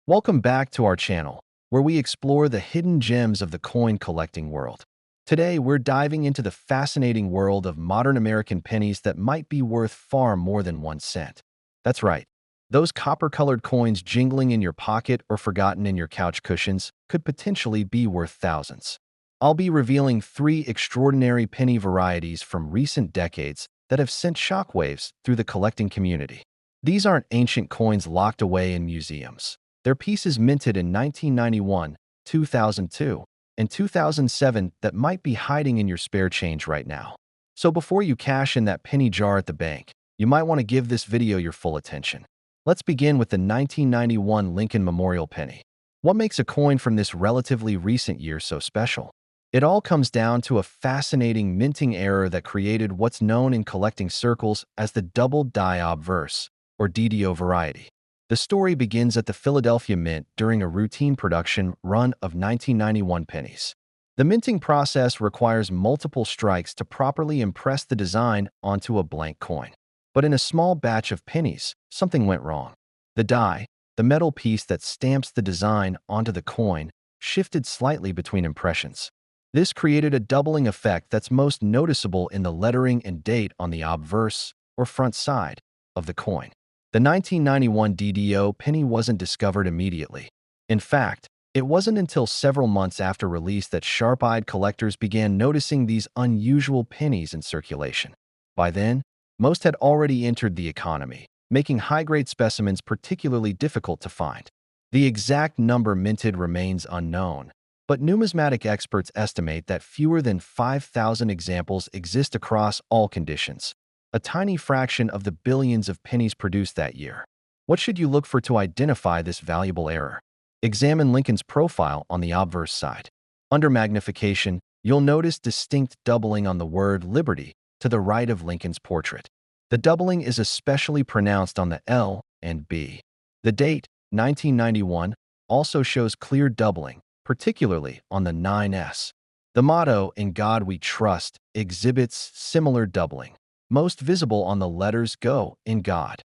Welcome back to our channel, where we explore the hidden gems of the coin collecting world. Today, we're diving into the fascinating world of modern American pennies that might be worth far more than 1 cent. That's right. Those copper-colored coins jingling in your pocket or forgotten in your couch cushions could potentially be worth thousands. I'll be revealing 3 extraordinary penny varieties from recent decades that have sent shockwaves through the collecting community. These aren't ancient coins locked away in museums. They're pieces minted in 1991, 2002, and 2007 that might be hiding in your spare change right now. So before you cash in that penny jar at the bank, you might want to give this video your full attention. Let's begin with the 1991 Lincoln Memorial Penny. What makes a coin from this relatively recent year so special? It all comes down to a fascinating minting error that created what's known in collecting circles as the double die obverse, or DDO variety. The story begins at the Philadelphia Mint during a routine production run of 1991 pennies. The minting process requires multiple strikes to properly impress the design onto a blank coin. But in a small batch of pennies, something went wrong. The die, the metal piece that stamps the design onto the coin, shifted slightly between impressions. This created a doubling effect that's most noticeable in the lettering and date on the obverse, or front side, of the coin. The 1991 DDO penny wasn't discovered immediately. In fact, it wasn't until several months after release that sharp-eyed collectors began noticing these unusual pennies in circulation. By then, most had already entered the economy, making high-grade specimens particularly difficult to find. The exact number minted remains unknown, but numismatic experts estimate that fewer than 5,000 examples exist across all conditions, a tiny fraction of the billions of pennies produced that year. What should you look for to identify this valuable error? Examine Lincoln's profile on the obverse side. Under magnification, you'll notice distinct doubling on the word Liberty to the right of Lincoln's portrait. The doubling is especially pronounced on the L and B. The date, 1991, also shows clear doubling, particularly on the 9S. The motto, "In God We Trust," exhibits similar doubling, most visible on the letters Go in God.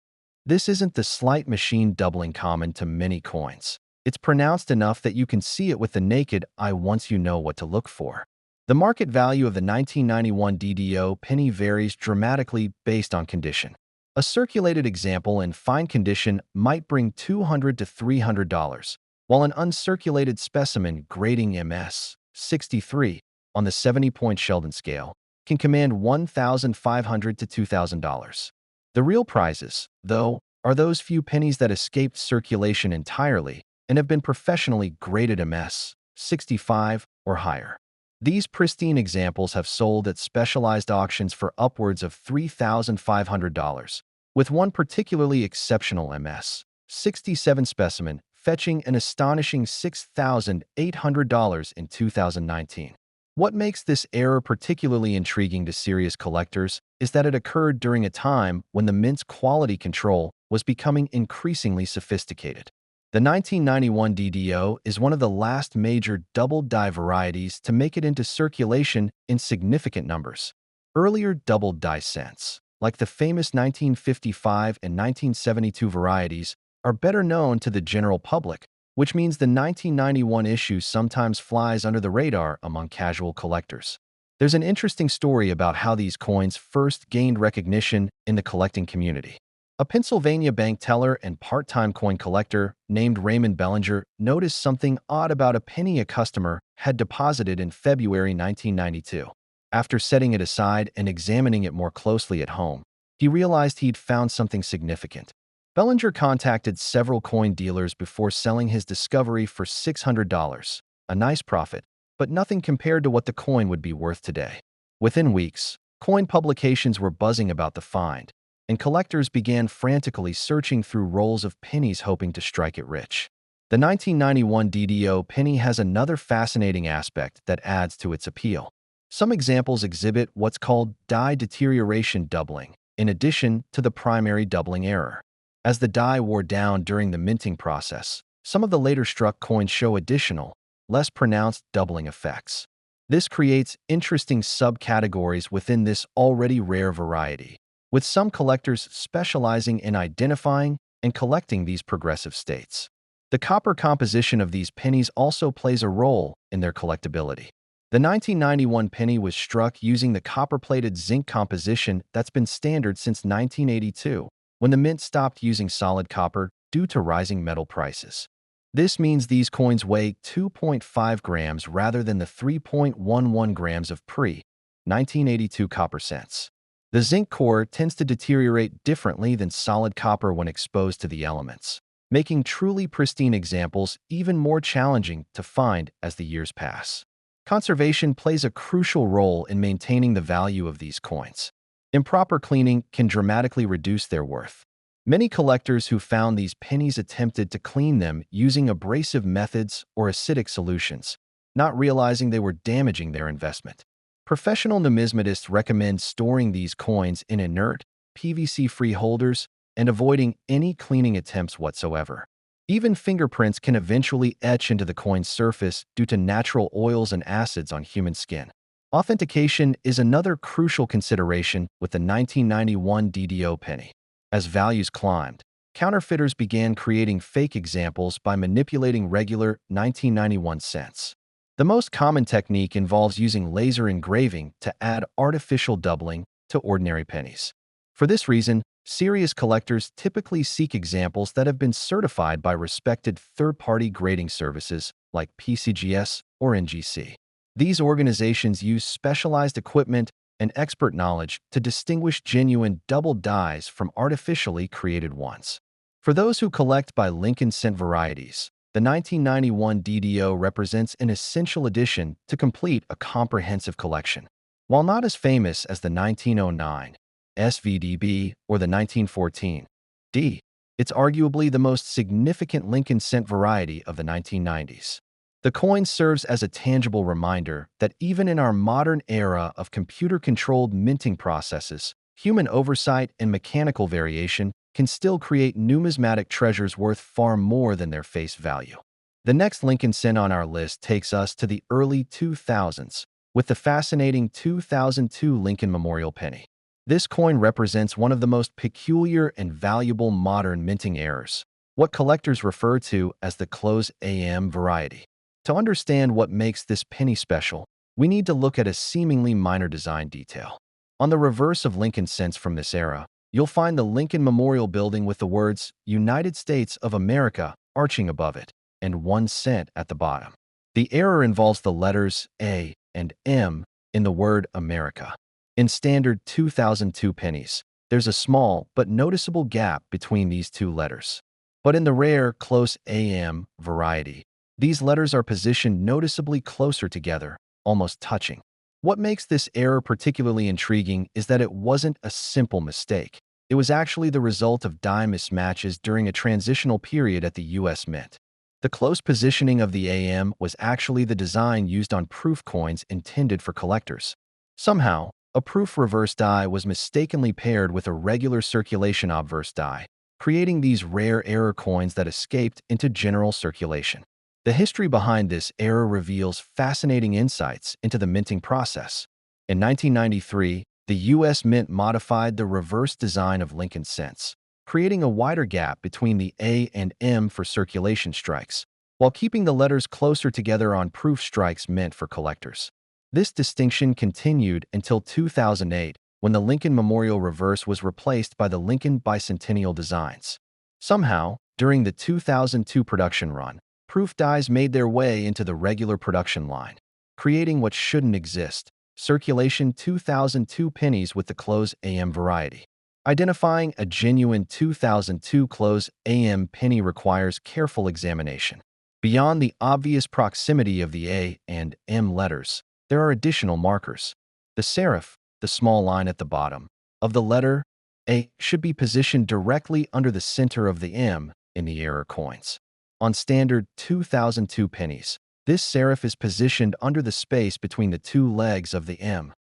This isn't the slight machine doubling common to many coins. It's pronounced enough that you can see it with the naked eye once you know what to look for. The market value of the 1991 DDO penny varies dramatically based on condition. A circulated example in fine condition might bring $200 to $300, while an uncirculated specimen grading MS 63 on the 70-point Sheldon scale can command $1,500 to $2,000. The real prizes, though, are those few pennies that escaped circulation entirely and have been professionally graded MS 65 or higher. These pristine examples have sold at specialized auctions for upwards of $3,500, with one particularly exceptional MS 67 specimen fetching an astonishing $6,800 in 2019. What makes this error particularly intriguing to serious collectors is that it occurred during a time when the mint's quality control was becoming increasingly sophisticated. The 1991 DDO is one of the last major double die varieties to make it into circulation in significant numbers. Earlier double die cents, like the famous 1955 and 1972 varieties, are better known to the general public, which means the 1991 issue sometimes flies under the radar among casual collectors. There's an interesting story about how these coins first gained recognition in the collecting community. A Pennsylvania bank teller and part-time coin collector named Raymond Bellinger noticed something odd about a penny a customer had deposited in February 1992. After setting it aside and examining it more closely at home, he realized he'd found something significant. Bellinger contacted several coin dealers before selling his discovery for $600, a nice profit, but nothing compared to what the coin would be worth today. Within weeks, coin publications were buzzing about the find, and collectors began frantically searching through rolls of pennies hoping to strike it rich. The 1991 DDO penny has another fascinating aspect that adds to its appeal. Some examples exhibit what's called die deterioration doubling, in addition to the primary doubling error. As the die wore down during the minting process, some of the later struck coins show additional, less pronounced doubling effects. This creates interesting subcategories within this already rare variety, with some collectors specializing in identifying and collecting these progressive states. The copper composition of these pennies also plays a role in their collectability. The 1991 penny was struck using the copper-plated zinc composition that's been standard since 1982, when the mint stopped using solid copper due to rising metal prices. This means these coins weigh 2.5 grams rather than the 3.11 grams of pre-1982 copper cents. The zinc core tends to deteriorate differently than solid copper when exposed to the elements, making truly pristine examples even more challenging to find as the years pass. Conservation plays a crucial role in maintaining the value of these coins. Improper cleaning can dramatically reduce their worth. Many collectors who found these pennies attempted to clean them using abrasive methods or acidic solutions, not realizing they were damaging their investment. Professional numismatists recommend storing these coins in inert, PVC-free holders and avoiding any cleaning attempts whatsoever. Even fingerprints can eventually etch into the coin's surface due to natural oils and acids on human skin. Authentication is another crucial consideration with the 1991 DDO penny. As values climbed, counterfeiters began creating fake examples by manipulating regular 1991 cents. The most common technique involves using laser engraving to add artificial doubling to ordinary pennies. For this reason, serious collectors typically seek examples that have been certified by respected third-party grading services like PCGS or NGC. These organizations use specialized equipment and expert knowledge to distinguish genuine double dies from artificially created ones. For those who collect by Lincoln cent varieties, the 1991 DDO represents an essential addition to complete a comprehensive collection. While not as famous as the 1909 SVDB or the 1914 D, it's arguably the most significant Lincoln cent variety of the 1990s. The coin serves as a tangible reminder that even in our modern era of computer-controlled minting processes, human oversight and mechanical variation can still create numismatic treasures worth far more than their face value. The next Lincoln cent on our list takes us to the early 2000s with the fascinating 2002 Lincoln Memorial penny. This coin represents one of the most peculiar and valuable modern minting errors, what collectors refer to as the close AM variety. To understand what makes this penny special, we need to look at a seemingly minor design detail. On the reverse of Lincoln cents from this era, you'll find the Lincoln Memorial Building with the words United States of America arching above it and 1 cent at the bottom. The error involves the letters A and M in the word America. In standard 2002 pennies, there's a small but noticeable gap between these two letters. But in the rare close AM variety, these letters are positioned noticeably closer together, almost touching. What makes this error particularly intriguing is that it wasn't a simple mistake. It was actually the result of die mismatches during a transitional period at the U.S. Mint. The close positioning of the AM was actually the design used on proof coins intended for collectors. Somehow, a proof reverse die was mistakenly paired with a regular circulation obverse die, creating these rare error coins that escaped into general circulation. The history behind this error reveals fascinating insights into the minting process. In 1993, the U.S. Mint modified the reverse design of Lincoln cents, creating a wider gap between the A and M for circulation strikes, while keeping the letters closer together on proof strikes meant for collectors. This distinction continued until 2008, when the Lincoln Memorial reverse was replaced by the Lincoln Bicentennial designs. Somehow, during the 2002 production run, proof dies made their way into the regular production line, creating what shouldn't exist, circulation 2002 pennies with the close AM variety. Identifying a genuine 2002 close AM penny requires careful examination. Beyond the obvious proximity of the A and M letters, there are additional markers. The serif, the small line at the bottom, of the letter A should be positioned directly under the center of the M in the error coins. On standard 2002 pennies, this serif is positioned under the space between the two legs of the M.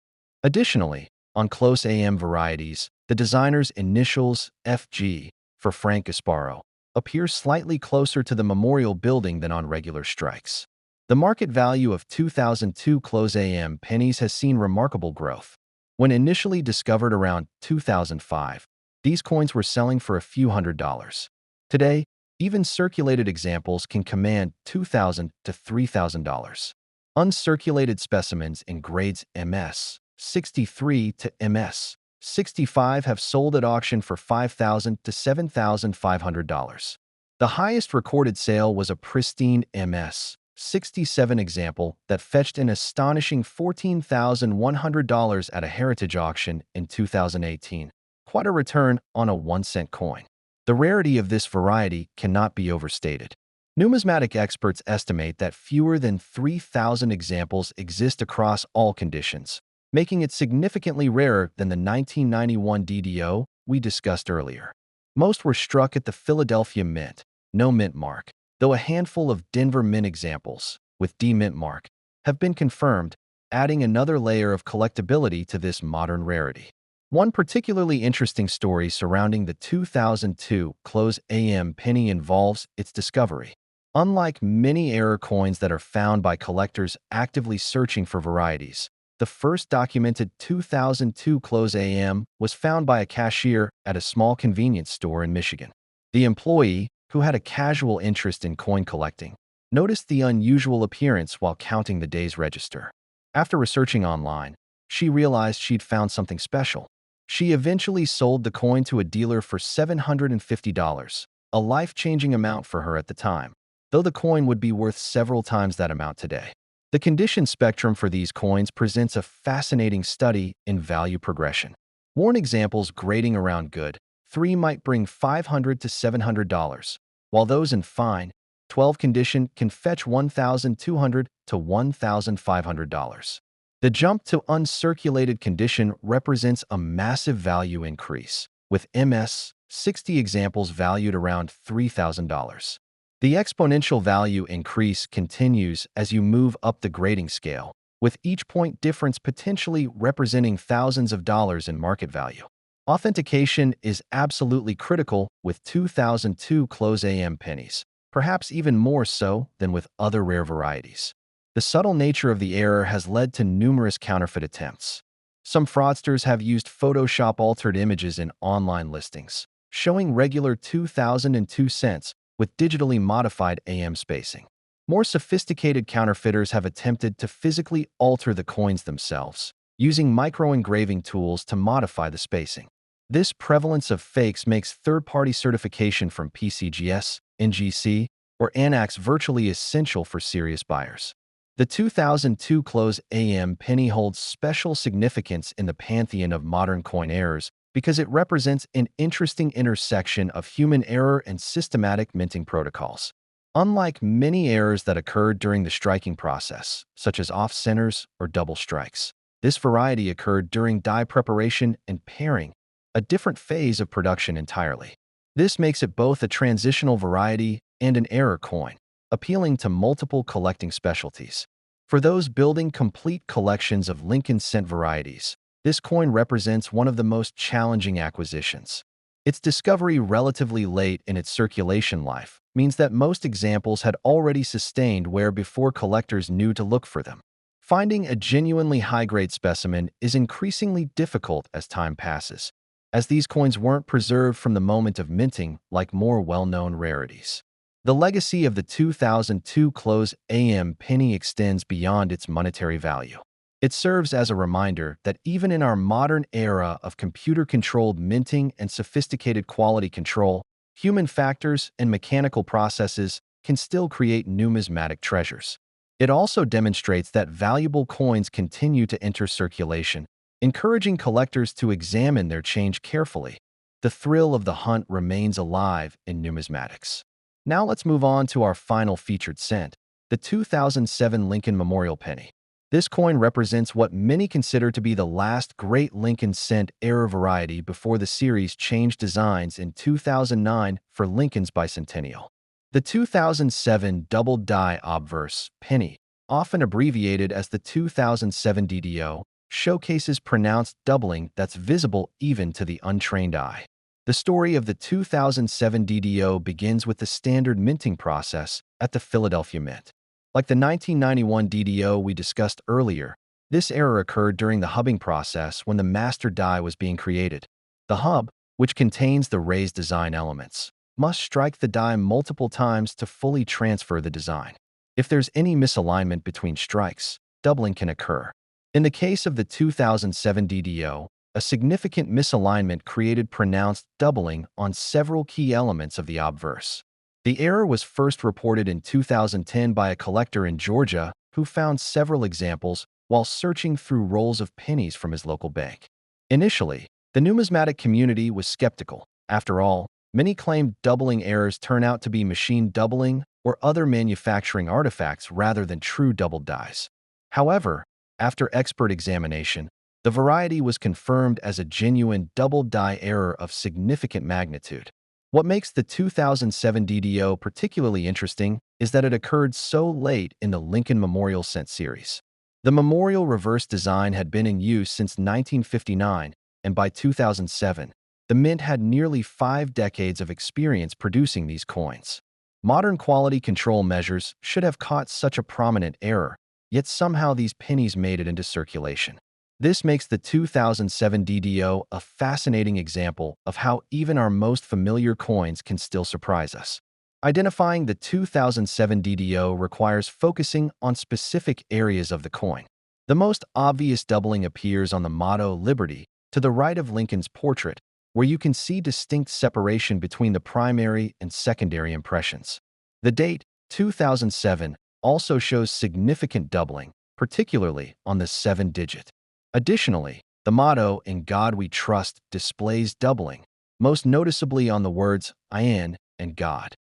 Additionally, on close AM varieties, the designer's initials FG for Frank Gasparo appear slightly closer to the memorial building than on regular strikes. The market value of 2002 close AM pennies has seen remarkable growth. When initially discovered around 2005, these coins were selling for a few $100s. Today, Even circulated examples can command $2,000 to $3,000. Uncirculated specimens in grades MS 63 to MS 65 have sold at auction for $5,000 to $7,500. The highest recorded sale was a pristine MS 67 example that fetched an astonishing $14,100 at a heritage auction in 2018. Quite a return on a 1-cent coin. The rarity of this variety cannot be overstated. Numismatic experts estimate that fewer than 3,000 examples exist across all conditions, making it significantly rarer than the 1991 DDO we discussed earlier. Most were struck at the Philadelphia Mint, no mint mark, though a handful of Denver Mint examples, with D mint mark, have been confirmed, adding another layer of collectability to this modern rarity. One particularly interesting story surrounding the 2002 close AM penny involves its discovery. Unlike many error coins that are found by collectors actively searching for varieties, the first documented 2002 close AM was found by a cashier at a small convenience store in Michigan. The employee, who had a casual interest in coin collecting, noticed the unusual appearance while counting the day's register. After researching online, she realized she'd found something special. She eventually sold the coin to a dealer for $750, a life-changing amount for her at the time, though the coin would be worth several times that amount today. The condition spectrum for these coins presents a fascinating study in value progression. Worn examples grading around good 3 might bring $500 to $700, while those in fine 12 condition can fetch $1,200 to $1,500. The jump to uncirculated condition represents a massive value increase, with MS 60 examples valued around $3,000. The exponential value increase continues as you move up the grading scale, with each point difference potentially representing thousands of dollars in market value. Authentication is absolutely critical with 2002 close AM pennies, perhaps even more so than with other rare varieties. The subtle nature of the error has led to numerous counterfeit attempts. Some fraudsters have used Photoshop-altered images in online listings, showing regular 2002 cents with digitally modified AM spacing. More sophisticated counterfeiters have attempted to physically alter the coins themselves, using micro-engraving tools to modify the spacing. This prevalence of fakes makes third-party certification from PCGS, NGC, or ANAX virtually essential for serious buyers. The 2002 close AM penny holds special significance in the pantheon of modern coin errors because it represents an interesting intersection of human error and systematic minting protocols. Unlike many errors that occurred during the striking process, such as off-centers or double strikes, this variety occurred during die preparation and pairing, a different phase of production entirely. This makes it both a transitional variety and an error coin, appealing to multiple collecting specialties. For those building complete collections of Lincoln cent varieties, this coin represents one of the most challenging acquisitions. Its discovery relatively late in its circulation life means that most examples had already sustained wear before collectors knew to look for them. Finding a genuinely high-grade specimen is increasingly difficult as time passes, as these coins weren't preserved from the moment of minting like more well-known rarities. The legacy of the 2002 close AM penny extends beyond its monetary value. It serves as a reminder that even in our modern era of computer-controlled minting and sophisticated quality control, human factors and mechanical processes can still create numismatic treasures. It also demonstrates that valuable coins continue to enter circulation, encouraging collectors to examine their change carefully. The thrill of the hunt remains alive in numismatics. Now let's move on to our final featured cent, the 2007 Lincoln Memorial Penny. This coin represents what many consider to be the last great Lincoln cent era variety before the series changed designs in 2009 for Lincoln's bicentennial. The 2007 double die obverse penny, often abbreviated as the 2007 DDO, showcases pronounced doubling that's visible even to the untrained eye. The story of the 2007 DDO begins with the standard minting process at the Philadelphia Mint. Like the 1991 DDO we discussed earlier, this error occurred during the hubbing process when the master die was being created. The hub, which contains the raised design elements, must strike the die multiple times to fully transfer the design. If there's any misalignment between strikes, doubling can occur. In the case of the 2007 DDO, a significant misalignment created pronounced doubling on several key elements of the obverse. The error was first reported in 2010 by a collector in Georgia who found several examples while searching through rolls of pennies from his local bank. Initially, the numismatic community was skeptical. After all, many claimed doubling errors turn out to be machine doubling or other manufacturing artifacts rather than true doubled dies. However, after expert examination, the variety was confirmed as a genuine double die error of significant magnitude. What makes the 2007 DDO particularly interesting is that it occurred so late in the Lincoln Memorial Cent series. The memorial reverse design had been in use since 1959, and by 2007, the mint had nearly 5 decades of experience producing these coins. Modern quality control measures should have caught such a prominent error, yet somehow these pennies made it into circulation. This makes the 2007 DDO a fascinating example of how even our most familiar coins can still surprise us. Identifying the 2007 DDO requires focusing on specific areas of the coin. The most obvious doubling appears on the motto Liberty, to the right of Lincoln's portrait, where you can see distinct separation between the primary and secondary impressions. The date, 2007, also shows significant doubling, particularly on the 7-digit. Additionally, the motto "In God We Trust" displays doubling, most noticeably on the words "in" and "God."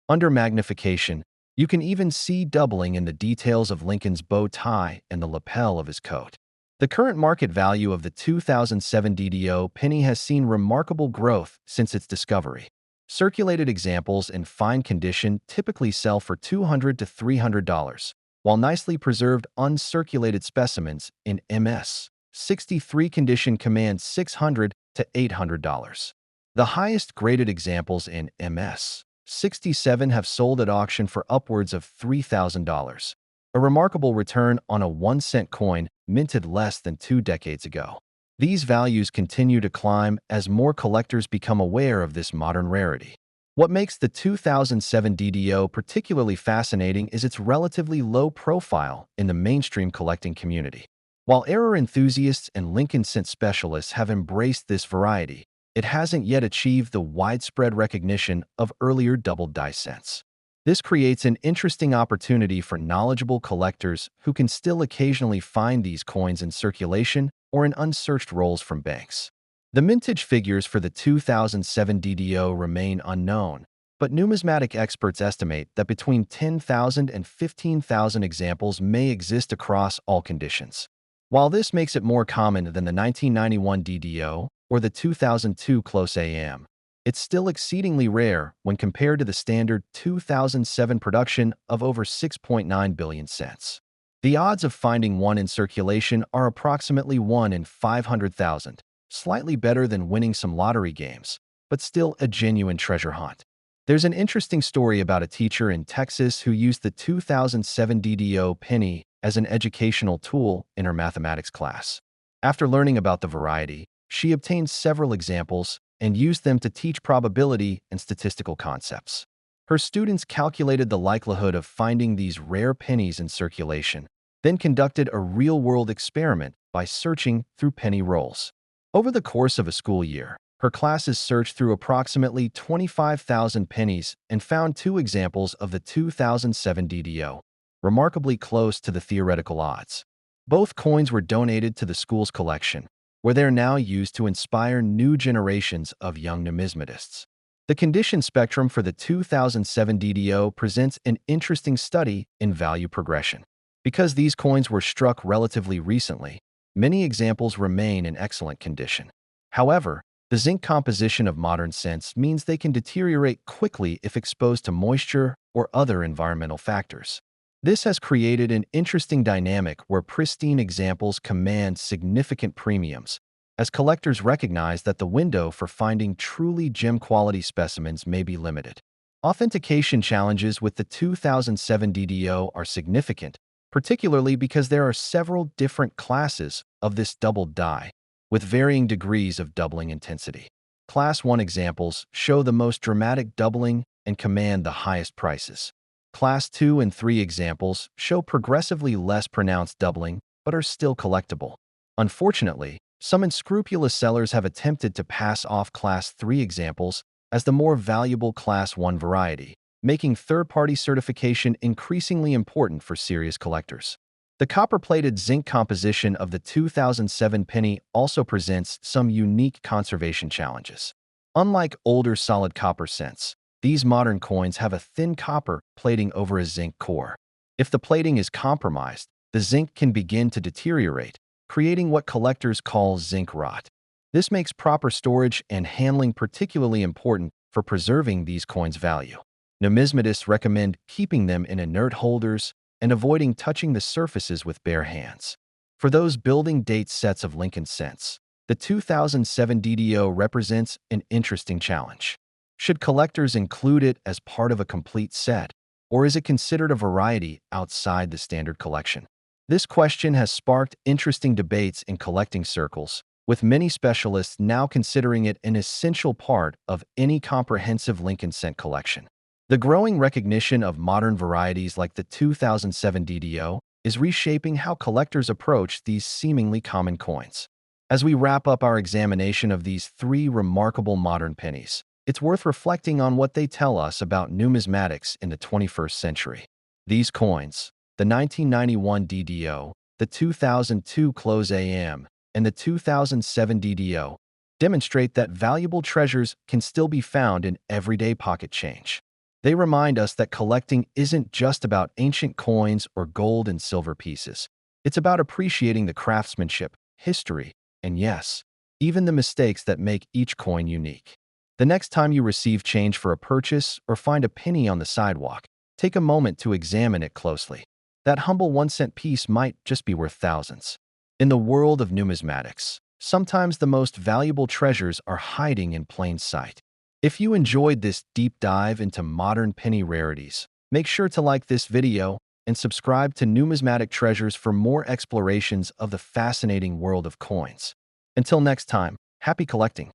Under magnification, you can even see doubling in the details of Lincoln's bow tie and the lapel of his coat. The current market value of the 2007 DDO penny has seen remarkable growth since its discovery. Circulated examples in fine condition typically sell for $200 to $300, while nicely preserved uncirculated specimens in MS 63 condition command $600 to $800. The highest graded examples in MS 67 have sold at auction for upwards of $3,000, a remarkable return on a 1-cent coin minted less than 2 decades ago. These values continue to climb as more collectors become aware of this modern rarity. What makes the 2007 DDO particularly fascinating is its relatively low profile in the mainstream collecting community. While error enthusiasts and Lincoln Cent specialists have embraced this variety, it hasn't yet achieved the widespread recognition of earlier doubled die cents. This creates an interesting opportunity for knowledgeable collectors who can still occasionally find these coins in circulation or in unsearched rolls from banks. The mintage figures for the 2007 DDO remain unknown, but numismatic experts estimate that between 10,000 and 15,000 examples may exist across all conditions. While this makes it more common than the 1991 DDO or the 2002 Close AM, it's still exceedingly rare when compared to the standard 2007 production of over 6.9 billion cents. The odds of finding one in circulation are approximately 1 in 500,000, slightly better than winning some lottery games, but still a genuine treasure hunt. There's an interesting story about a teacher in Texas who used the 2007 DDO penny as an educational tool in her mathematics class. After learning about the variety, she obtained several examples and used them to teach probability and statistical concepts. Her students calculated the likelihood of finding these rare pennies in circulation, then conducted a real-world experiment by searching through penny rolls. Over the course of a school year, her classes searched through approximately 25,000 pennies and found 2 examples of the 2007 DDO, remarkably close to the theoretical odds. Both coins were donated to the school's collection, where they are now used to inspire new generations of young numismatists. The condition spectrum for the 2007 DDO presents an interesting study in value progression. Because these coins were struck relatively recently, many examples remain in excellent condition. However, the zinc composition of modern cents means they can deteriorate quickly if exposed to moisture or other environmental factors. This has created an interesting dynamic where pristine examples command significant premiums, as collectors recognize that the window for finding truly gem-quality specimens may be limited. Authentication challenges with the 2007 DDO are significant, particularly because there are several different classes of this doubled die, with varying degrees of doubling intensity. Class 1 examples show the most dramatic doubling and command the highest prices. Class 2 and 3 examples show progressively less pronounced doubling but are still collectible. Unfortunately, some unscrupulous sellers have attempted to pass off Class 3 examples as the more valuable Class 1 variety, making third-party certification increasingly important for serious collectors. The copper-plated zinc composition of the 2007 penny also presents some unique conservation challenges. Unlike older solid copper cents, these modern coins have a thin copper plating over a zinc core. If the plating is compromised, the zinc can begin to deteriorate, creating what collectors call zinc rot. This makes proper storage and handling particularly important for preserving these coins' value. Numismatists recommend keeping them in inert holders and avoiding touching the surfaces with bare hands. For those building date sets of Lincoln cents, the 2007 DDO represents an interesting challenge. Should collectors include it as part of a complete set, or is it considered a variety outside the standard collection? This question has sparked interesting debates in collecting circles, with many specialists now considering it an essential part of any comprehensive Lincoln cent collection. The growing recognition of modern varieties like the 2007 DDO is reshaping how collectors approach these seemingly common coins. As we wrap up our examination of these three remarkable modern pennies, it's worth reflecting on what they tell us about numismatics in the 21st century. These coins, the 1991 DDO, the 2002 Close AM, and the 2007 DDO, demonstrate that valuable treasures can still be found in everyday pocket change. They remind us that collecting isn't just about ancient coins or gold and silver pieces. It's about appreciating the craftsmanship, history, and yes, even the mistakes that make each coin unique. The next time you receive change for a purchase or find a penny on the sidewalk, take a moment to examine it closely. That humble 1-cent piece might just be worth thousands. In the world of numismatics, sometimes the most valuable treasures are hiding in plain sight. If you enjoyed this deep dive into modern penny rarities, make sure to like this video and subscribe to Numismatic Treasures for more explorations of the fascinating world of coins. Until next time, happy collecting!